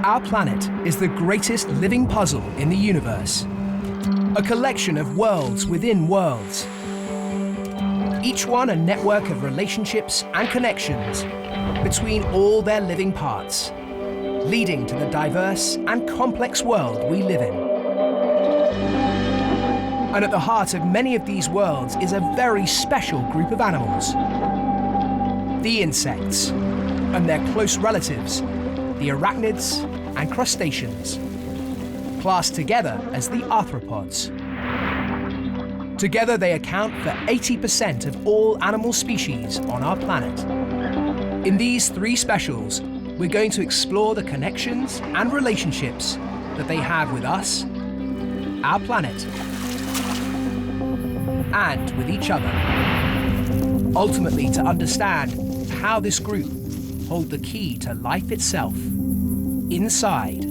Our planet is the greatest living puzzle in the universe. A collection of worlds within worlds. Each one a network of relationships and connections between all their living parts, leading to the diverse and complex world we live in. And at the heart of many of these worlds is a very special group of animals. The insects, and their close relatives, the arachnids and crustaceans, classed together as the arthropods. Together they account for 80% of all animal species on our planet. In these 3 specials, we're going to explore the connections and relationships that they have with us, our planet, and with each other. Ultimately, to understand how this group hold the key to life itself inside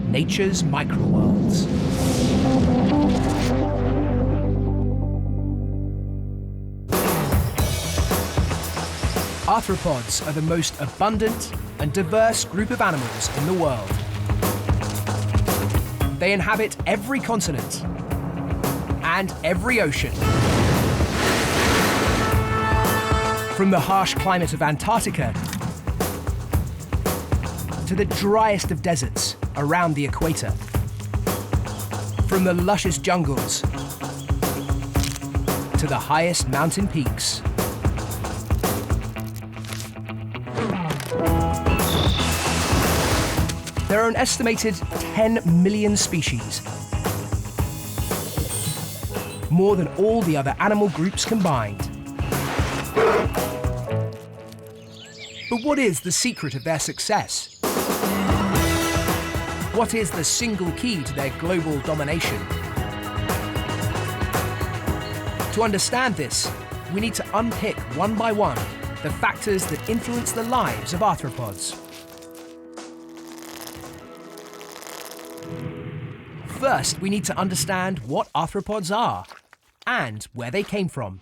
nature's microworlds. Arthropods are the most abundant and diverse group of animals in the world. They inhabit every continent and every ocean. From the harsh climate of Antarctica to the driest of deserts around the equator. From the luscious jungles to the highest mountain peaks. There are an estimated 10 million species, more than all the other animal groups combined. But what is the secret of their success? What is the single key to their global domination? To understand this, we need to unpick one by one the factors that influence the lives of arthropods. First, we need to understand what arthropods are and where they came from.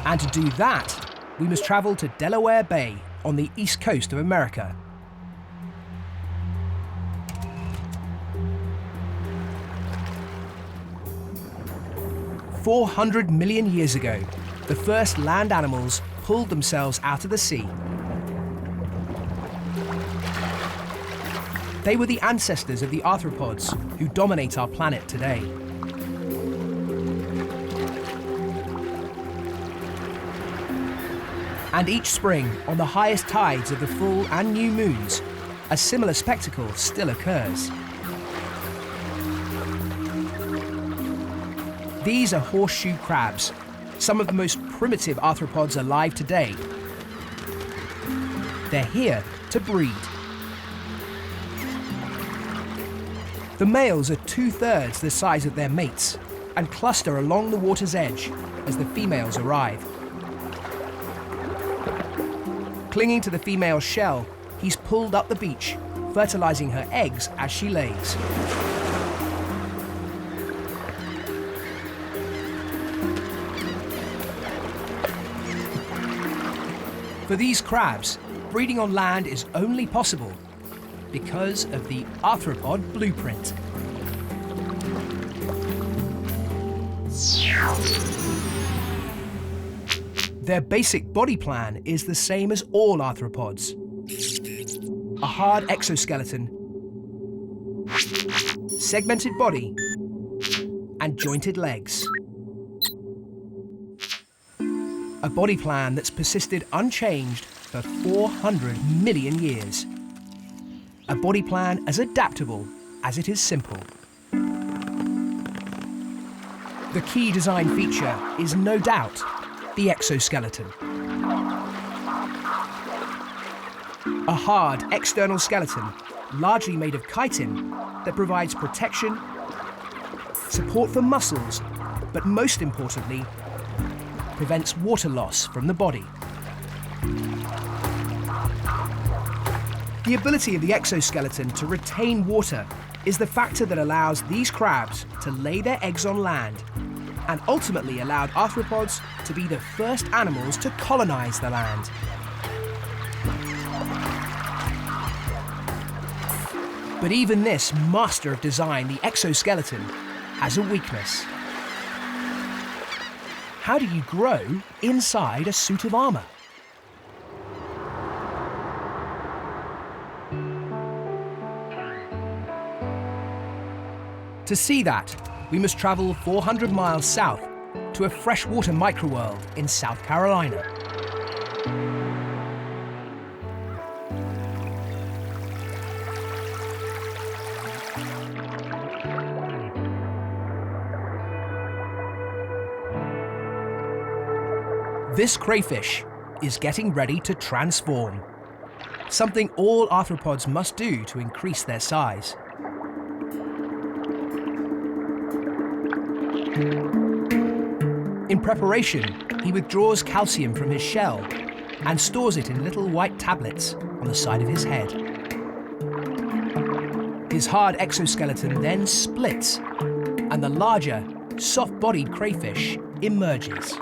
And to do that, we must travel to Delaware Bay on the east coast of America. "400 million years ago, the first land animals pulled themselves out of the sea. They were the ancestors of the arthropods who dominate our planet today. And each spring, on the highest tides of the full and new moons, a similar spectacle still occurs. These are horseshoe crabs, some of the most primitive arthropods alive today. They're here to breed. The males are 2/3 the size of their mates and cluster along the water's edge as the females arrive. Clinging to the female's shell, he's pulled up the beach, fertilizing her eggs as she lays. For these crabs, breeding on land is only possible because of the arthropod blueprint. Their basic body plan is the same as all arthropods. A hard exoskeleton, segmented body, and jointed legs. A body plan that's persisted unchanged for 400 million years. A body plan as adaptable as it is simple. The key design feature is no doubt the exoskeleton. A hard external skeleton, largely made of chitin, that provides protection, support for muscles, but most importantly, prevents water loss from the body. The ability of the exoskeleton to retain water is the factor that allows these crabs to lay their eggs on land and ultimately allowed arthropods to be the first animals to colonize the land. But even this master of design, the exoskeleton, has a weakness. How do you grow inside a suit of armor? To see that, we must travel 400 miles south to a freshwater microworld in South Carolina. This crayfish is getting ready to transform, something all arthropods must do to increase their size. In preparation, he withdraws calcium from his shell and stores it in little white tablets on the side of his head. His hard exoskeleton then splits, and the larger, soft-bodied crayfish emerges.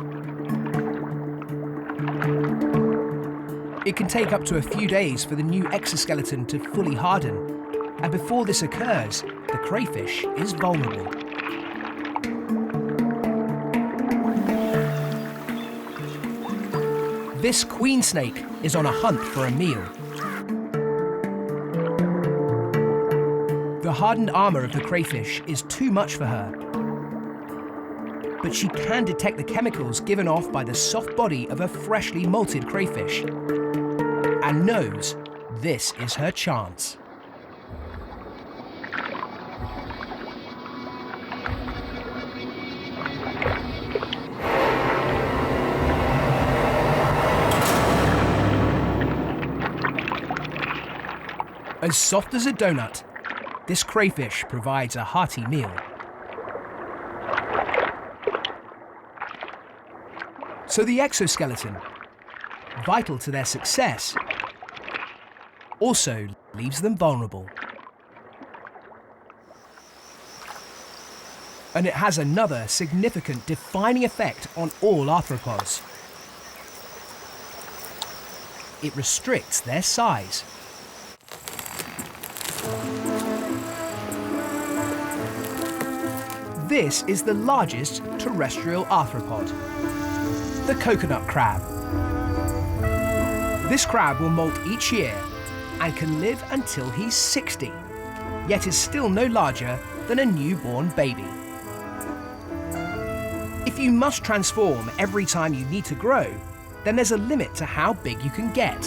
It can take up to a few days for the new exoskeleton to fully harden, and before this occurs, the crayfish is vulnerable. This queen snake is on a hunt for a meal. The hardened armor of the crayfish is too much for her, but she can detect the chemicals given off by the soft body of a freshly molted crayfish and knows this is her chance. As soft as a donut, this crayfish provides a hearty meal. So the exoskeleton, vital to their success, also leaves them vulnerable. And it has another significant defining effect on all arthropods. It restricts their size. This is the largest terrestrial arthropod, the coconut crab. This crab will molt each year and can live until he's 60, yet is still no larger than a newborn baby. If you must transform every time you need to grow, then there's a limit to how big you can get.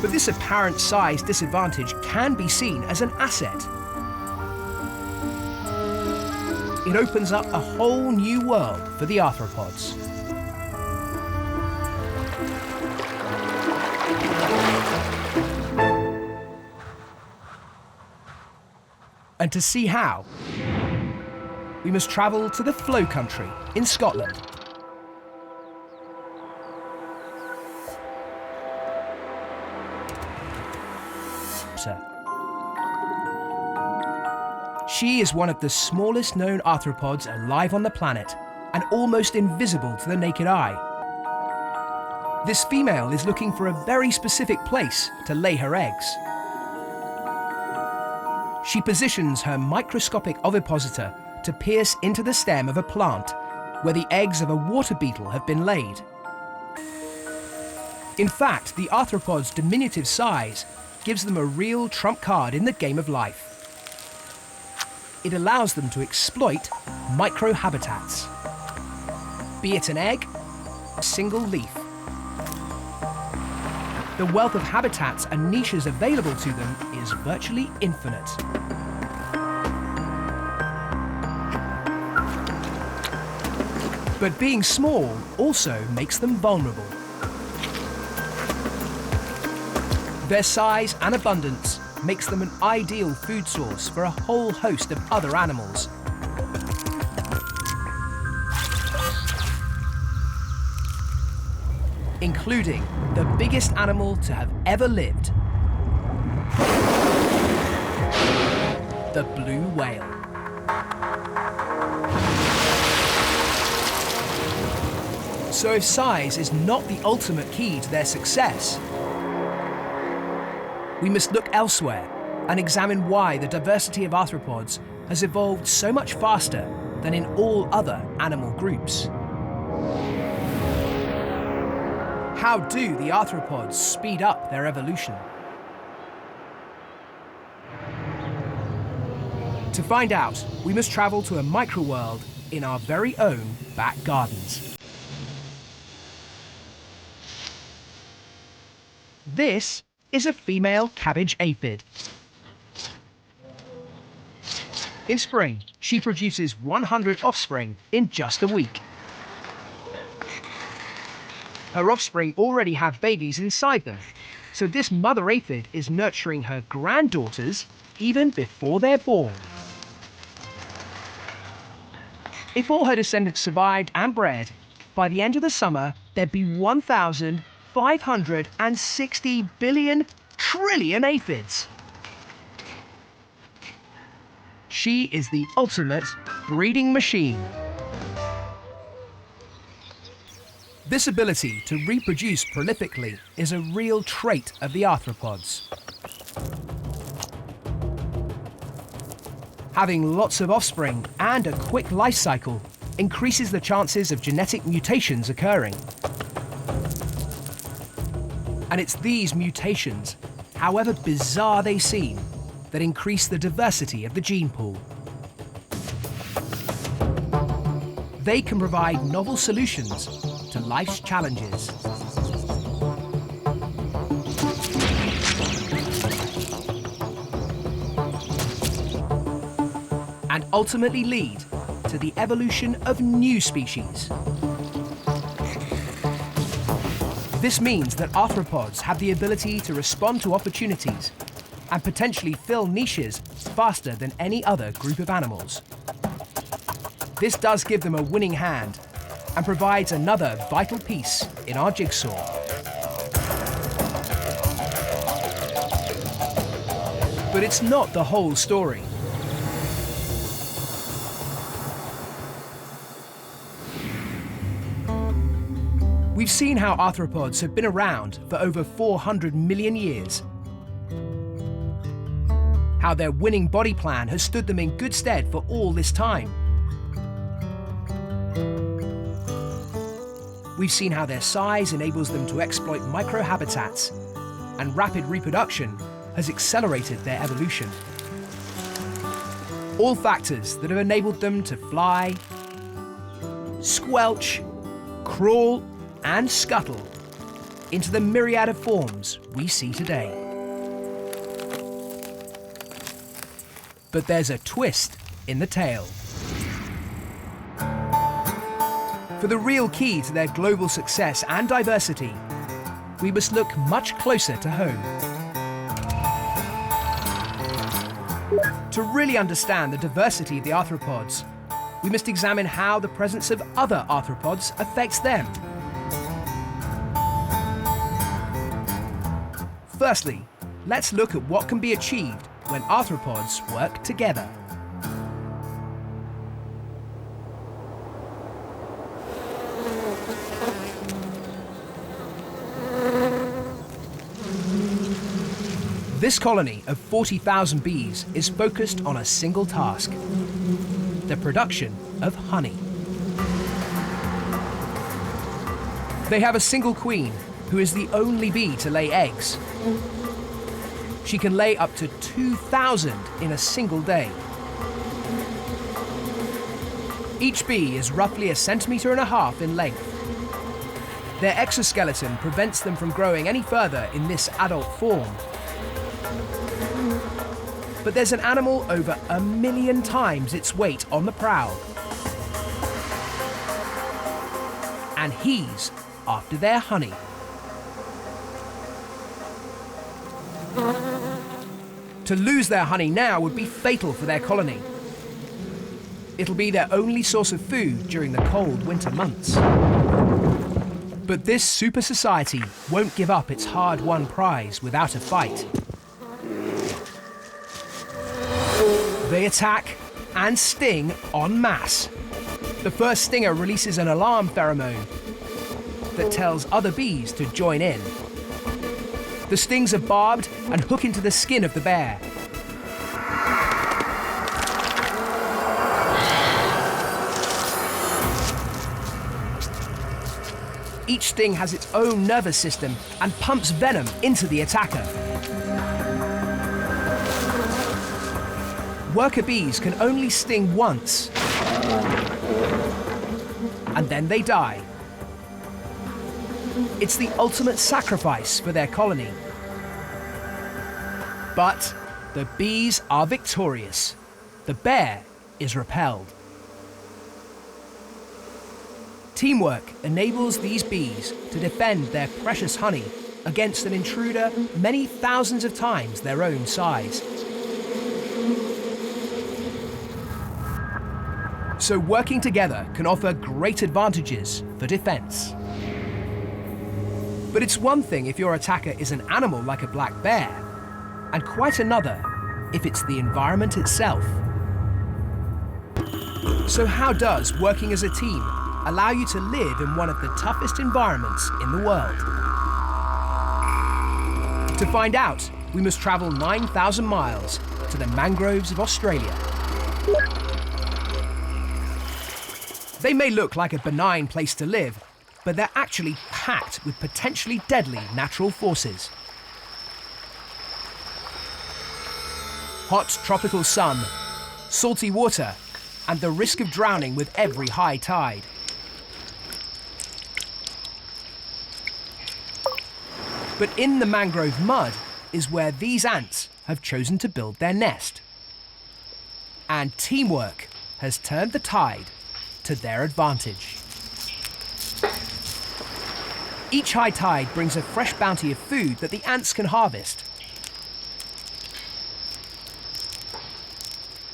But this apparent size disadvantage can be seen as an asset. It opens up a whole new world for the arthropods. And to see how, we must travel to the Flow Country in Scotland. She is one of the smallest known arthropods alive on the planet and almost invisible to the naked eye. This female is looking for a very specific place to lay her eggs. She positions her microscopic ovipositor to pierce into the stem of a plant where the eggs of a water beetle have been laid. In fact, the arthropod's diminutive size gives them a real trump card in the game of life. It allows them to exploit microhabitats, be it an egg, a single leaf. The wealth of habitats and niches available to them is virtually infinite. But being small also makes them vulnerable. Their size and abundance makes them an ideal food source for a whole host of other animals. Including the biggest animal to have ever lived, the blue whale. So if size is not the ultimate key to their success, we must look elsewhere and examine why the diversity of arthropods has evolved so much faster than in all other animal groups. How do the arthropods speed up their evolution? To find out, we must travel to a microworld in our very own back gardens. This is a female cabbage aphid. In spring, she produces 100 offspring in just a week. Her offspring already have babies inside them, so this mother aphid is nurturing her granddaughters even before they're born. If all her descendants survived and bred, by the end of the summer, there'd be 1,560 billion trillion aphids. She is the ultimate breeding machine. This ability to reproduce prolifically is a real trait of the arthropods. Having lots of offspring and a quick life cycle increases the chances of genetic mutations occurring. And it's these mutations, however bizarre they seem, that increase the diversity of the gene pool. They can provide novel solutions to life's challenges. And ultimately lead to the evolution of new species. This means that arthropods have the ability to respond to opportunities and potentially fill niches faster than any other group of animals. This does give them a winning hand and provides another vital piece in our jigsaw. But it's not the whole story. We've seen how arthropods have been around for over 400 million years. How their winning body plan has stood them in good stead for all this time. We've seen how their size enables them to exploit microhabitats, and rapid reproduction has accelerated their evolution. All factors that have enabled them to fly, squelch, crawl, and scuttle into the myriad of forms we see today. But there's a twist in the tale. For the real key to their global success and diversity, we must look much closer to home. To really understand the diversity of the arthropods, we must examine how the presence of other arthropods affects them. Firstly, let's look at what can be achieved when arthropods work together. This colony of 40,000 bees is focused on a single task: the production of honey. They have a single queen, who is the only bee to lay eggs. She can lay up to 2,000 in a single day. Each bee is roughly 1.5 centimeters in length. Their exoskeleton prevents them from growing any further in this adult form. But there's an animal over 1 million times its weight on the prowl. And he's after their honey. To lose their honey now would be fatal for their colony. It'll be their only source of food during the cold winter months. But this super society won't give up its hard-won prize without a fight. They attack and sting en masse. The first stinger releases an alarm pheromone that tells other bees to join in. The stings are barbed and hook into the skin of the bear. Each sting has its own nervous system and pumps venom into the attacker. Worker bees can only sting once, and then they die. It's the ultimate sacrifice for their colony. But the bees are victorious. The bear is repelled. Teamwork enables these bees to defend their precious honey against an intruder many thousands of times their own size. So working together can offer great advantages for defense. But it's one thing if your attacker is an animal like a black bear, and quite another if it's the environment itself. So how does working as a team allow you to live in one of the toughest environments in the world? To find out, we must travel 9,000 miles to the mangroves of Australia. They may look like a benign place to live, but they're actually packed with potentially deadly natural forces. Hot tropical sun, salty water, and the risk of drowning with every high tide. But in the mangrove mud is where these ants have chosen to build their nest. And teamwork has turned the tide to their advantage. Each high tide brings a fresh bounty of food that the ants can harvest.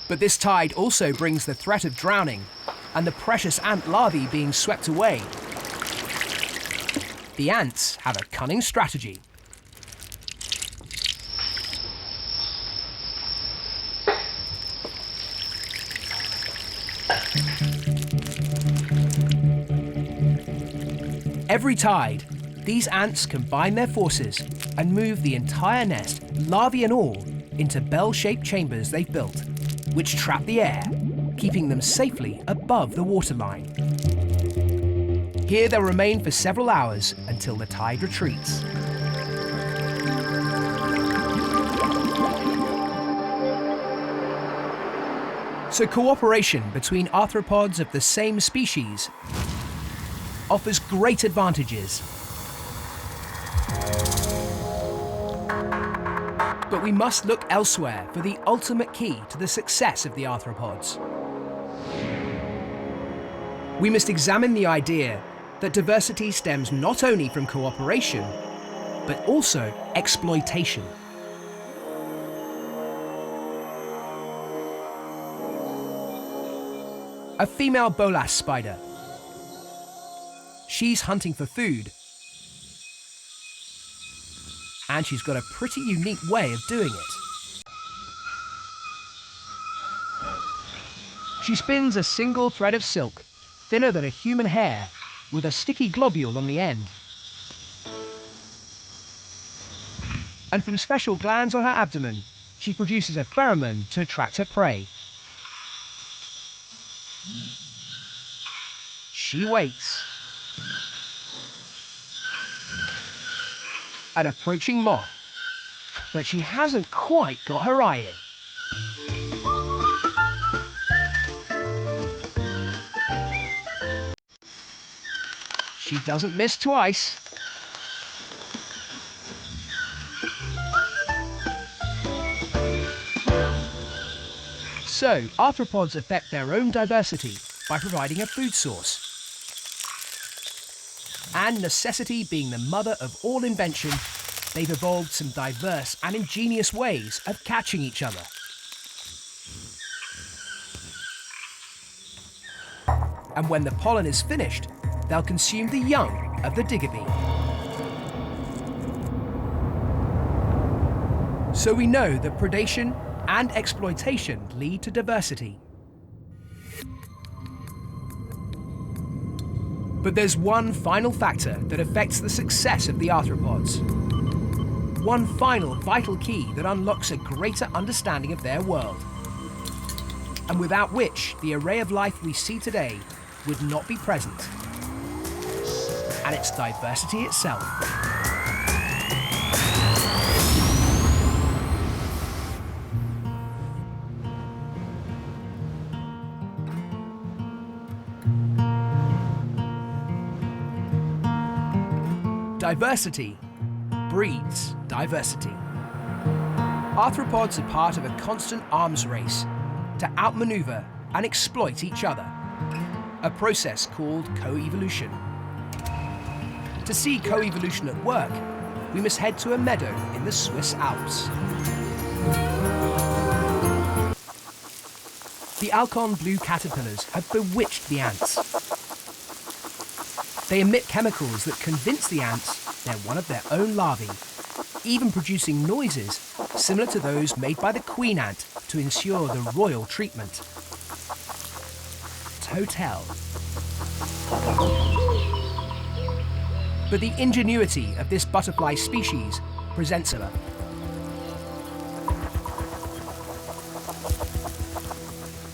But this tide also brings the threat of drowning and the precious ant larvae being swept away. The ants have a cunning strategy. Every tide, these ants combine their forces and move the entire nest, larvae and all, into bell-shaped chambers they've built, which trap the air, keeping them safely above the waterline. Here they'll remain for several hours until the tide retreats. So cooperation between arthropods of the same species offers great advantages. But we must look elsewhere for the ultimate key to the success of the arthropods. We must examine the idea that diversity stems not only from cooperation, but also exploitation. A female bolas spider. She's hunting for food. And she's got a pretty unique way of doing it. She spins a single thread of silk, thinner than a human hair, with a sticky globule on the end. And from special glands on her abdomen, she produces a pheromone to attract her prey. She waits. An approaching moth, but she hasn't quite got her eye in. She doesn't miss twice. So, arthropods affect their own diversity by providing a food source. And necessity being the mother of all invention, they've evolved some diverse and ingenious ways of catching each other. And when the pollen is finished, they'll consume the young of the digger bee. So we know that predation and exploitation lead to diversity. But there's one final factor that affects the success of the arthropods. one final vital key that unlocks a greater understanding of their world, and without which the array of life we see today would not be present, and it's diversity itself. Diversity breeds diversity. Arthropods are part of a constant arms race to outmaneuver and exploit each other, a process called coevolution. To see coevolution at work, we must head to a meadow in the Swiss Alps. The Alcon blue caterpillars have bewitched the ants. They emit chemicals that convince the ants they're one of their own larvae, even producing noises similar to those made by the queen ant to ensure the royal treatment. Totel. But the ingenuity of this butterfly species presents a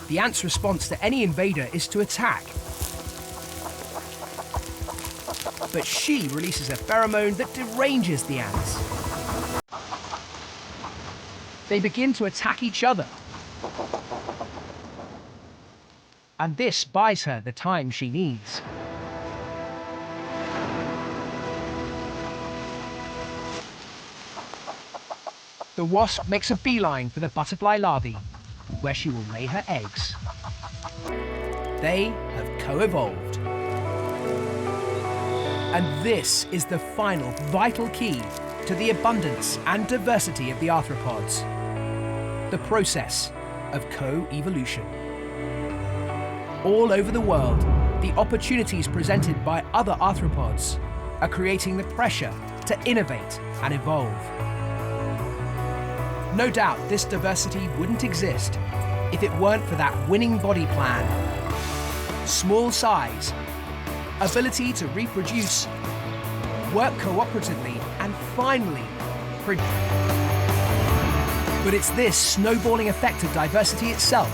The ant's response to any invader is to attack. But she releases a pheromone that deranges the ants. They begin to attack each other. And this buys her the time she needs. The wasp makes a beeline for the butterfly larvae, where she will lay her eggs. They have co-evolved. And this is the final vital key to the abundance and diversity of the arthropods, the process of co-evolution. All over the world, the opportunities presented by other arthropods are creating the pressure to innovate and evolve. No doubt this diversity wouldn't exist if it weren't for that winning body plan. Small size, ability to reproduce, work cooperatively, and finally, but it's this snowballing effect of diversity itself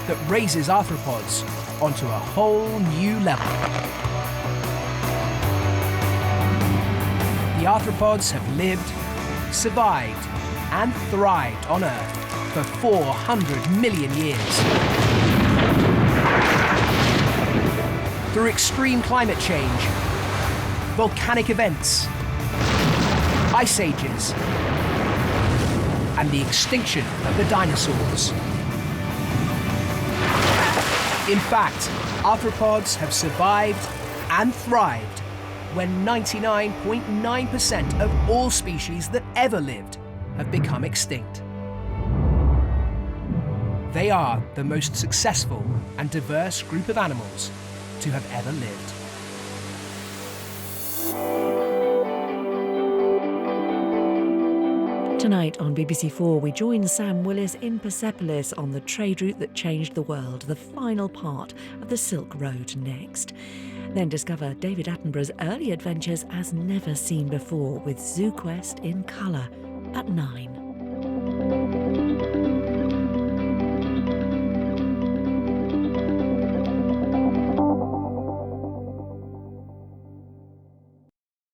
that raises arthropods onto a whole new level. The arthropods have lived, survived, and thrived on Earth for 400 million years. Through extreme climate change, volcanic events, ice ages, and the extinction of the dinosaurs. In fact, arthropods have survived and thrived when 99.9% of all species that ever lived have become extinct. They are the most successful and diverse group of animals to have ever lived. Tonight on BBC4, we join Sam Willis in Persepolis on the trade route that changed the world, the final part of the Silk Road next. Then discover David Attenborough's early adventures as never seen before with ZooQuest in colour at 9.